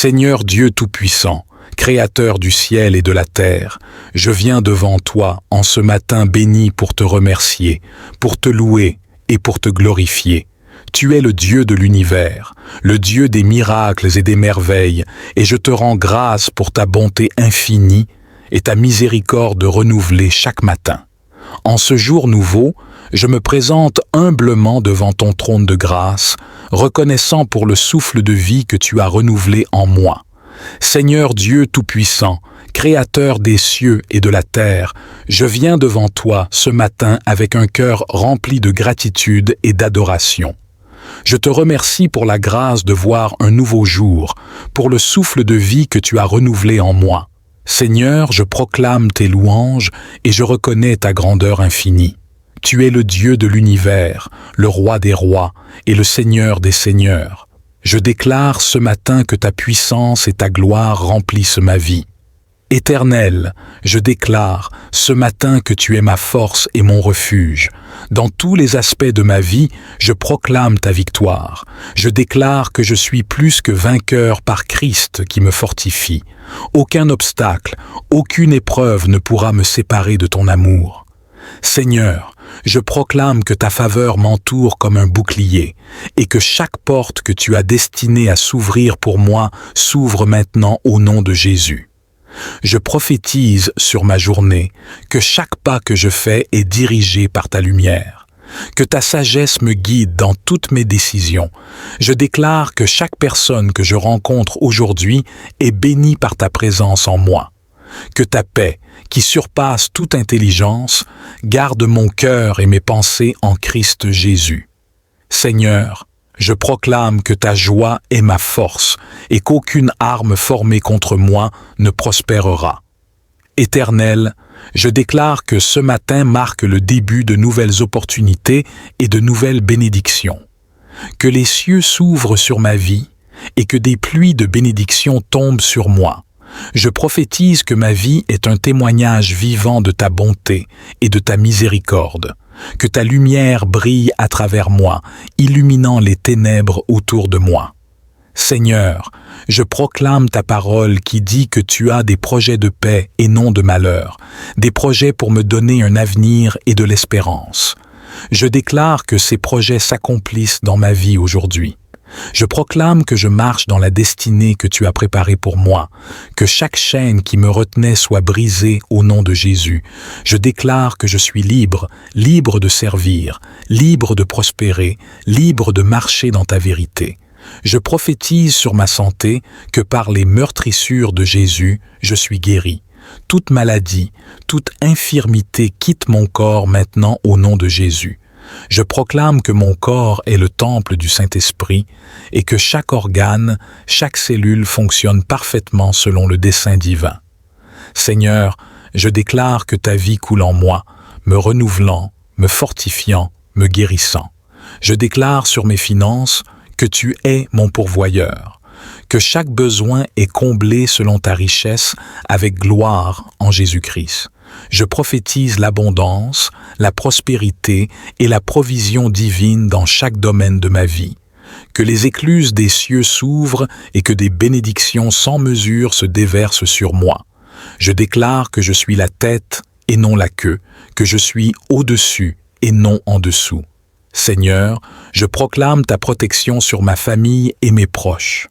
Seigneur Dieu Tout-Puissant, Créateur du ciel et de la terre, je viens devant toi en ce matin béni pour te remercier, pour te louer et pour te glorifier. Tu es le Dieu de l'univers, le Dieu des miracles et des merveilles, et je te rends grâce pour ta bonté infinie et ta miséricorde renouvelée chaque matin. En ce jour nouveau, je me présente humblement devant ton trône de grâce, reconnaissant pour le souffle de vie que tu as renouvelé en moi. Seigneur Dieu Tout-Puissant, Créateur des cieux et de la terre, je viens devant toi ce matin avec un cœur rempli de gratitude et d'adoration. Je te remercie pour la grâce de voir un nouveau jour, pour le souffle de vie que tu as renouvelé en moi. Seigneur, je proclame tes louanges et je reconnais ta grandeur infinie. Tu es le Dieu de l'univers, le Roi des rois et le Seigneur des seigneurs. Je déclare ce matin que ta puissance et ta gloire remplissent ma vie. Éternel, je déclare ce matin que tu es ma force et mon refuge. Dans tous les aspects de ma vie, je proclame ta victoire. Je déclare que je suis plus que vainqueur par Christ qui me fortifie. Aucun obstacle, aucune épreuve ne pourra me séparer de ton amour. Seigneur, je proclame que ta faveur m'entoure comme un bouclier et que chaque porte que tu as destinée à s'ouvrir pour moi s'ouvre maintenant au nom de Jésus. Je prophétise sur ma journée que chaque pas que je fais est dirigé par ta lumière, que ta sagesse me guide dans toutes mes décisions. Je déclare que chaque personne que je rencontre aujourd'hui est bénie par ta présence en moi. Que ta paix, qui surpasse toute intelligence, garde mon cœur et mes pensées en Christ Jésus. Seigneur, je proclame que ta joie est ma force et qu'aucune arme formée contre moi ne prospérera. Éternel, je déclare que ce matin marque le début de nouvelles opportunités et de nouvelles bénédictions. Que les cieux s'ouvrent sur ma vie et que des pluies de bénédictions tombent sur moi. Je prophétise que ma vie est un témoignage vivant de ta bonté et de ta miséricorde, que ta lumière brille à travers moi, illuminant les ténèbres autour de moi. Seigneur, je proclame ta parole qui dit que tu as des projets de paix et non de malheur, des projets pour me donner un avenir et de l'espérance. Je déclare que ces projets s'accomplissent dans ma vie aujourd'hui. Je proclame que je marche dans la destinée que tu as préparée pour moi, que chaque chaîne qui me retenait soit brisée au nom de Jésus. Je déclare que je suis libre, libre de servir, libre de prospérer, libre de marcher dans ta vérité. Je prophétise sur ma santé que par les meurtrissures de Jésus, je suis guéri. Toute maladie, toute infirmité quitte mon corps maintenant au nom de Jésus. Je proclame que mon corps est le temple du Saint-Esprit et que chaque organe, chaque cellule fonctionne parfaitement selon le dessein divin. Seigneur, je déclare que ta vie coule en moi, me renouvelant, me fortifiant, me guérissant. Je déclare sur mes finances que tu es mon pourvoyeur, que chaque besoin est comblé selon ta richesse avec gloire en Jésus-Christ. Je prophétise l'abondance, la prospérité et la provision divine dans chaque domaine de ma vie. Que les écluses des cieux s'ouvrent et que des bénédictions sans mesure se déversent sur moi. Je déclare que je suis la tête et non la queue, que je suis au-dessus et non en dessous. Seigneur, je proclame ta protection sur ma famille et mes proches.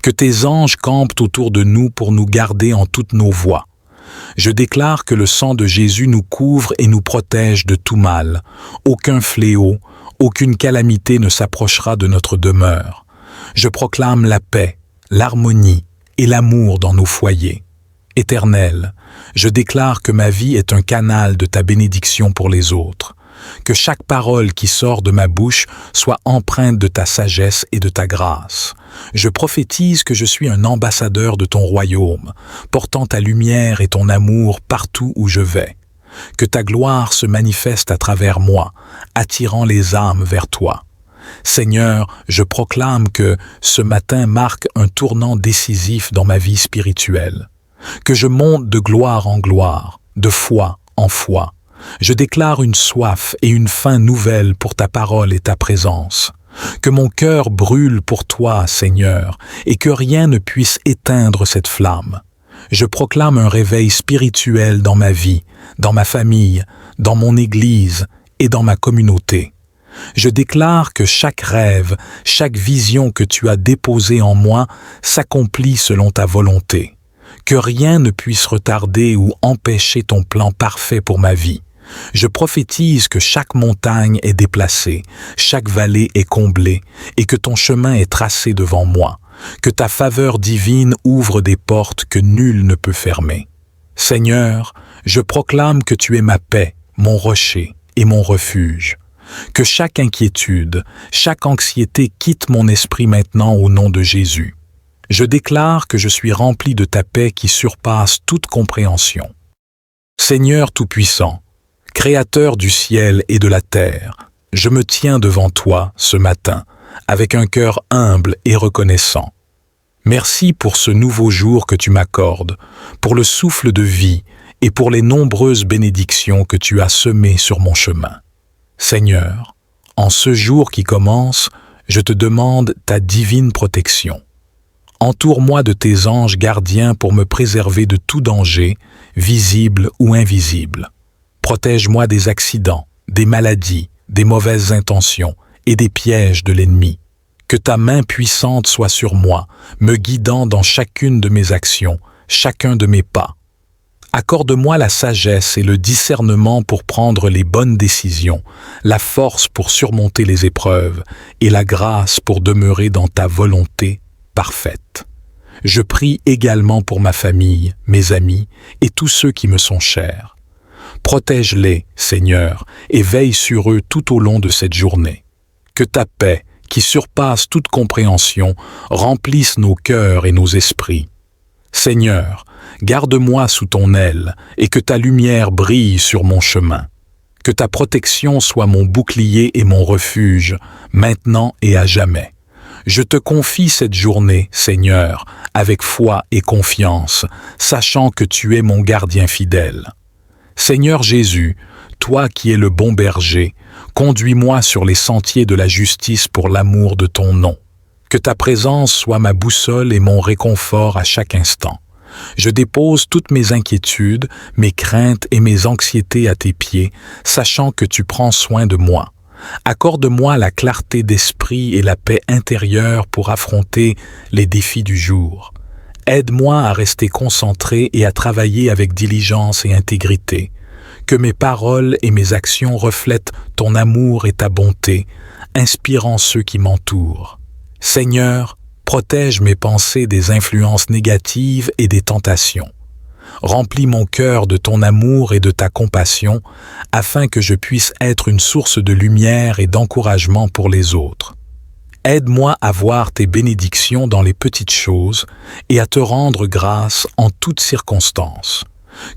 Que tes anges campent autour de nous pour nous garder en toutes nos voies. Je déclare que le sang de Jésus nous couvre et nous protège de tout mal. Aucun fléau, aucune calamité ne s'approchera de notre demeure. Je proclame la paix, l'harmonie et l'amour dans nos foyers. Éternel, je déclare que ma vie est un canal de ta bénédiction pour les autres. Que chaque parole qui sort de ma bouche soit empreinte de ta sagesse et de ta grâce. Je prophétise que je suis un ambassadeur de ton royaume, portant ta lumière et ton amour partout où je vais. Que ta gloire se manifeste à travers moi, attirant les âmes vers toi. Seigneur, je proclame que ce matin marque un tournant décisif dans ma vie spirituelle. Que je monte de gloire en gloire, de foi en foi. Je déclare une soif et une faim nouvelle pour ta parole et ta présence. Que mon cœur brûle pour toi, Seigneur, et que rien ne puisse éteindre cette flamme. Je proclame un réveil spirituel dans ma vie, dans ma famille, dans mon Église et dans ma communauté. Je déclare que chaque rêve, chaque vision que tu as déposée en moi s'accomplit selon ta volonté. Que rien ne puisse retarder ou empêcher ton plan parfait pour ma vie. Je prophétise que chaque montagne est déplacée, chaque vallée est comblée et que ton chemin est tracé devant moi. Que ta faveur divine ouvre des portes que nul ne peut fermer. Seigneur, je proclame que tu es ma paix, mon rocher et mon refuge. Que chaque inquiétude, chaque anxiété quitte mon esprit maintenant au nom de Jésus. Je déclare que je suis rempli de ta paix qui surpasse toute compréhension. Seigneur Tout-Puissant, Créateur du ciel et de la terre, je me tiens devant toi ce matin avec un cœur humble et reconnaissant. Merci pour ce nouveau jour que tu m'accordes, pour le souffle de vie et pour les nombreuses bénédictions que tu as semées sur mon chemin. Seigneur, en ce jour qui commence, je te demande ta divine protection. Entoure-moi de tes anges gardiens pour me préserver de tout danger, visible ou invisible. Protège-moi des accidents, des maladies, des mauvaises intentions et des pièges de l'ennemi. Que ta main puissante soit sur moi, me guidant dans chacune de mes actions, chacun de mes pas. Accorde-moi la sagesse et le discernement pour prendre les bonnes décisions, la force pour surmonter les épreuves et la grâce pour demeurer dans ta volonté parfaite. Je prie également pour ma famille, mes amis et tous ceux qui me sont chers. Protège-les, Seigneur, et veille sur eux tout au long de cette journée. Que ta paix, qui surpasse toute compréhension, remplisse nos cœurs et nos esprits. Seigneur, garde-moi sous ton aile et que ta lumière brille sur mon chemin. Que ta protection soit mon bouclier et mon refuge, maintenant et à jamais. Je te confie cette journée, Seigneur, avec foi et confiance, sachant que tu es mon gardien fidèle. Seigneur Jésus, toi qui es le bon berger, conduis-moi sur les sentiers de la justice pour l'amour de ton nom. Que ta présence soit ma boussole et mon réconfort à chaque instant. Je dépose toutes mes inquiétudes, mes craintes et mes anxiétés à tes pieds, sachant que tu prends soin de moi. Accorde-moi la clarté d'esprit et la paix intérieure pour affronter les défis du jour. Aide-moi à rester concentré et à travailler avec diligence et intégrité. Que mes paroles et mes actions reflètent ton amour et ta bonté, inspirant ceux qui m'entourent. Seigneur, protège mes pensées des influences négatives et des tentations. Remplis mon cœur de ton amour et de ta compassion, afin que je puisse être une source de lumière et d'encouragement pour les autres. Aide-moi à voir tes bénédictions dans les petites choses et à te rendre grâce en toutes circonstances.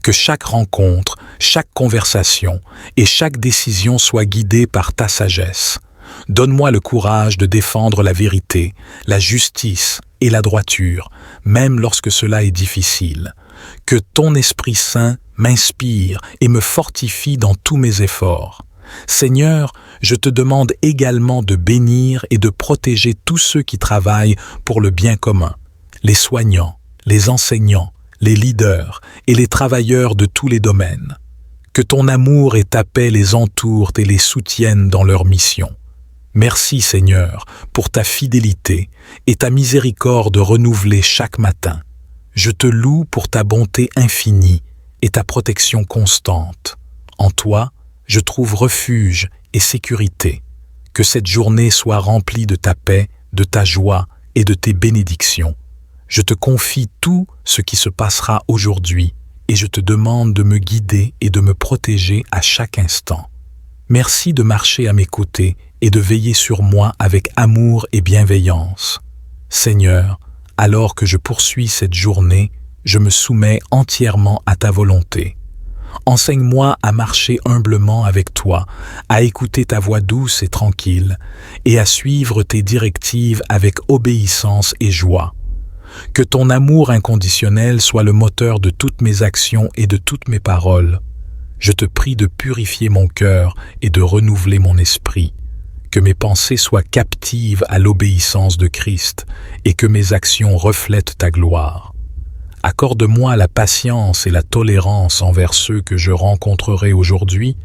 Que chaque rencontre, chaque conversation et chaque décision soit guidée par ta sagesse. Donne-moi le courage de défendre la vérité, la justice et la droiture, même lorsque cela est difficile. Que ton Esprit Saint m'inspire et me fortifie dans tous mes efforts. Seigneur, je te demande également de bénir et de protéger tous ceux qui travaillent pour le bien commun, les soignants, les enseignants, les leaders et les travailleurs de tous les domaines. Que ton amour et ta paix les entourent et les soutiennent dans leur mission. Merci Seigneur pour ta fidélité et ta miséricorde renouvelée chaque matin. Je te loue pour ta bonté infinie et ta protection constante. En toi, je trouve refuge et sécurité. Que cette journée soit remplie de ta paix, de ta joie et de tes bénédictions. Je te confie tout ce qui se passera aujourd'hui et je te demande de me guider et de me protéger à chaque instant. Merci de marcher à mes côtés et de veiller sur moi avec amour et bienveillance. Seigneur, alors que je poursuis cette journée, je me soumets entièrement à ta volonté. Enseigne-moi à marcher humblement avec toi, à écouter ta voix douce et tranquille, et à suivre tes directives avec obéissance et joie. Que ton amour inconditionnel soit le moteur de toutes mes actions et de toutes mes paroles. Je te prie de purifier mon cœur et de renouveler mon esprit. que mes pensées soient captives à l'obéissance de Christ et que mes actions reflètent ta gloire. Accorde-moi la patience et la tolérance envers ceux que je rencontrerai aujourd'hui,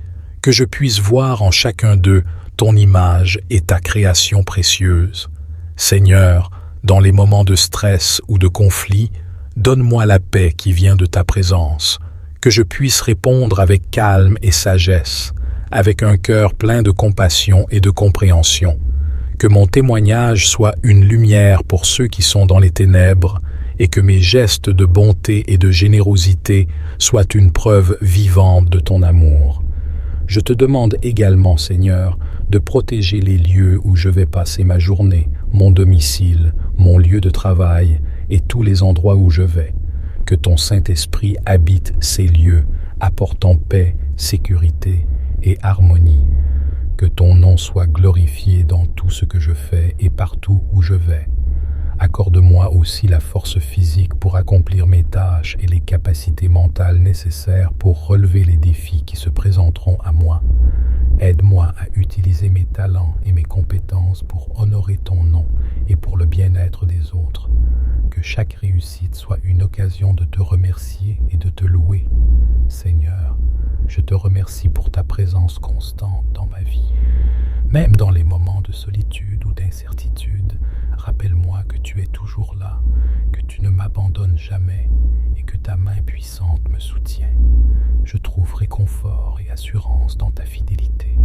que je puisse voir en chacun d'eux ton image et ta création précieuse. Seigneur, dans les moments de stress ou de conflit, donne-moi la paix qui vient de ta présence, que je puisse répondre avec calme et sagesse, avec un cœur plein de compassion et de compréhension, que mon témoignage soit une lumière pour ceux qui sont dans les ténèbres et que mes gestes de bonté et de générosité soient une preuve vivante de ton amour. Je te demande également, Seigneur, de protéger les lieux où je vais passer ma journée, mon domicile, mon lieu de travail et tous les endroits où je vais. Que ton Saint-Esprit habite ces lieux, apportant paix, sécurité et harmonie. Que ton nom soit glorifié dans tout ce que je fais et partout où je vais. Accorde-moi aussi la force physique pour accomplir mes tâches et les capacités mentales nécessaires pour relever les défis qui se présenteront à moi. Aide-moi à utiliser mes talents et mes compétences pour honorer ton nom et pour le bien-être des autres. Que chaque réussite soit une occasion de te remercier et de te louer. Seigneur, je te remercie pour ta présence constante dans ma vie. Même dans les moments de solitude ou d'incertitude, rappelle-moi que tu es toujours là, que tu ne m'abandonnes jamais et que ta main puissante me soutient. Je trouve réconfort et assurance dans ta fidélité.